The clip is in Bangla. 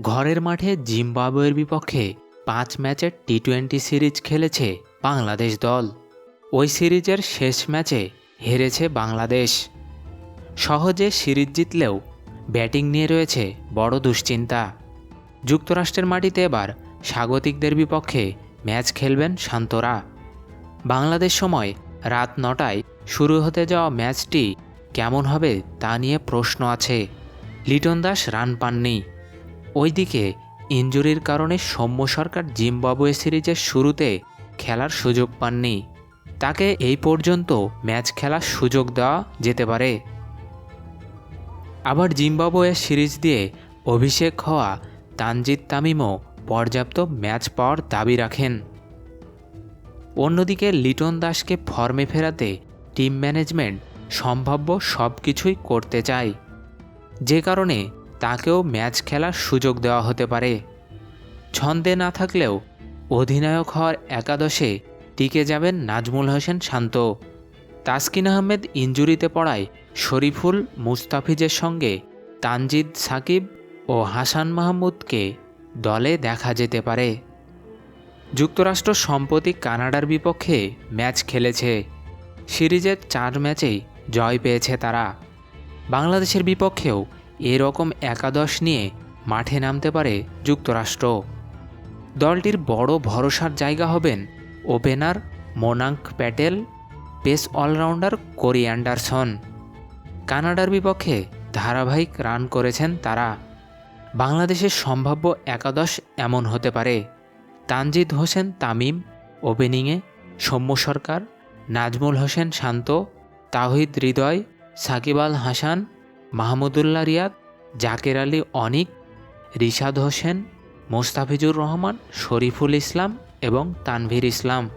ঘরের মাঠে জিম্বাবুয়ের বিপক্ষে ৫ ম্যাচের টি-২০ সিরিজ খেলেছে বাংলাদেশ দল। ওই সিরিজের শেষ ম্যাচে হেরেছে বাংলাদেশ। সহজে সিরিজ জিতলেও ব্যাটিং নিয়ে রয়েছে বড় দুশ্চিন্তা। যুক্তরাষ্ট্রের মাটিতে এবার স্বাগতিকদের বিপক্ষে ম্যাচ খেলবেন শান্তরা। বাংলাদেশ সময় রাত ৯টায় শুরু হতে যাওয়া ম্যাচটি কেমন হবে তা নিয়ে প্রশ্ন আছে। লিটন দাস রান পাননি। ওইদিকে ইনজুরির কারণে সৌম্য সরকার জিম্বাবুয়ে সিরিজের শুরুতে খেলার সুযোগ পাননি। তাকে এই পর্যন্ত ম্যাচ খেলার সুযোগ দেওয়া যেতে পারে। আবার জিম্বাবুয়ে সিরিজ দিয়ে অভিষেক হওয়া তানজিদ তামিমও পর্যাপ্ত ম্যাচ পাওয়ার দাবি রাখেন। অন্যদিকে লিটন দাসকে ফর্মে ফেরাতে টিম ম্যানেজমেন্ট সম্ভাব্য সব কিছুই করতে চায়, যে কারণে তাকেও ম্যাচ খেলার সুযোগ দেওয়া হতে পারে। ছন্দে না থাকলেও অধিনায়ক হওয়ার একাদশে টিকে যাবেন নাজমুল হোসেন শান্ত। তাসকিন আহমেদ ইনজুরিতে পড়ায় শরীফুল মুস্তাফিজের সঙ্গে তানজিদ সাকিব ও হাসান মাহমুদকে দলে দেখা যেতে পারে। যুক্তরাষ্ট্র সম্প্রতি কানাডার বিপক্ষে ম্যাচ খেলেছে। সিরিজের ৪ ম্যাচেই জয় পেয়েছে তারা। বাংলাদেশের বিপক্ষেও এরকম একাদশ নিয়ে মাঠে নামতে পারে যুক্তরাষ্ট্র। দলটির বড় ভরসার জায়গা হবেন opener Monank Patel, pace allrounder Corey Anderson. কানাডার বিপক্ষে ধারাবাহিক রান করেছেন তারা। বাংলাদেশের সম্ভাব্য একাদশ এমন হতে পারে: তানজিদ হোসেন তামিম ওপেনিংয়ে, সৌম্য সরকার, নাজমুল হোসেন শান্ত, তাওহিদ হৃদয়, সাকিব আল হাসান, মাহমুদুল্লাহ রিয়াদ, জাকের আলী অনিক, রিশাদ হোসেন, মোস্তাফিজুর রহমান, শরীফুল ইসলাম এবং তানভীর ইসলাম।